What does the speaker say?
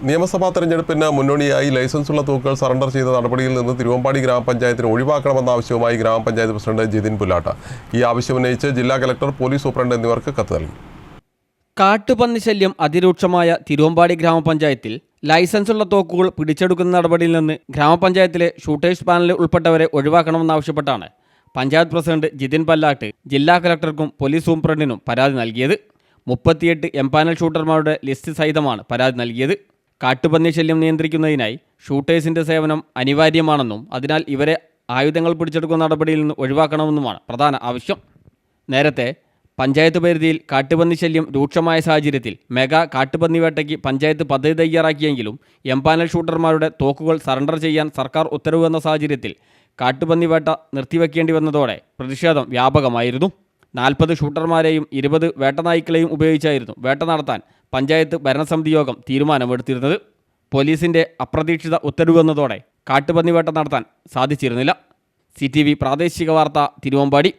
നിയമസഭാ തെരഞ്ഞെടുപ്പിന് മുന്നോടിയായി ലൈസൻസുള്ള തോക്കുകൾ സറണ്ടർ ചെയ്ത നടപടിയിൽ നിന്ന് തിരുവമ്പാടി ഗ്രാമപഞ്ചായത്തിനെ ഒഴിവാക്കണമെന്ന ആവശ്യവുമായി ഗ്രാമപഞ്ചായത്ത് പ്രസിഡന്റ് ജിതിൻ പുല്ലാട്ട് ഈ ആവശ്യമുന്നയിച്ച് ജില്ലാ കലക്ടർ, പോലീസ് സൂപ്രണ്ട് എന്നിവർക്ക് കത്ത് നൽകി. കാട്ടുപന്നി ശല്യം അതിരൂക്ഷമായ തിരുവമ്പാടി ഗ്രാമപഞ്ചായത്തിൽ ലൈസൻസുള്ള തോക്കുകൾ പിടിച്ചെടുക്കുന്ന നടപടിയിൽ നിന്ന് ഗ്രാമപഞ്ചായത്തിലെ ഷൂട്ടേഴ്സ് പാനലിൽ ഉൾപ്പെട്ടവരെ ഒഴിവാക്കണമെന്നാവശ്യപ്പെട്ടാണ് പഞ്ചായത്ത് പ്രസിഡന്റ് ജിതിൻ പുല്ലാട്ട് ജില്ലാ കലക്ടർക്കും പോലീസ് സൂപ്രണ്ടിനും പരാതി നൽകിയത്. 38 എംപാനൽ ഷൂട്ടർമാരുടെ ലിസ്റ്റ് സഹിതമാണ് പരാതി നൽകിയത്. കാട്ടുപന്നി ശല്യം നിയന്ത്രിക്കുന്നതിനായി ഷൂട്ടേഴ്സിന്റെ സേവനം അനിവാര്യമാണെന്നും അതിനാൽ ഇവരെ ആയുധങ്ങൾ പിടിച്ചെടുക്കുന്ന നടപടിയിൽ നിന്ന് ഒഴിവാക്കണമെന്നുമാണ് പ്രധാന ആവശ്യം. നേരത്തെ പഞ്ചായത്ത് പരിധിയിൽ കാട്ടുപന്നി ശല്യം രൂക്ഷമായ സാഹചര്യത്തിൽ മെഗാ കാട്ടുപന്നി വേട്ടയ്ക്ക് പഞ്ചായത്ത് പദ്ധതി തയ്യാറാക്കിയെങ്കിലും എംപാനൽ ഷൂട്ടർമാരുടെ തോക്കുകൾ സറണ്ടർ ചെയ്യാൻ സർക്കാർ ഉത്തരവ് വന്ന സാഹചര്യത്തിൽ കാട്ടുപന്നി വേട്ട നിർത്തിവെക്കേണ്ടി വന്നതോടെ പ്രതിഷേധം വ്യാപകമായിരുന്നു. 40 ഷൂട്ടർമാരെയും 20 വേട്ടനായ്ക്കളെയും ഉപയോഗിച്ചായിരുന്നു വേട്ട നടത്താൻ പഞ്ചായത്ത് ഭരണസമിതി യോഗം തീരുമാനമെടുത്തിരുന്നത്. പോലീസിന്റെ അപ്രതീക്ഷിത ഉത്തരവ് വന്നതോടെ കാട്ടുപന്നി വേട്ട നടത്താൻ സാധിച്ചിരുന്നില്ല. CTV പ്രാദേശിക വാർത്ത, തിരുവമ്പാടി.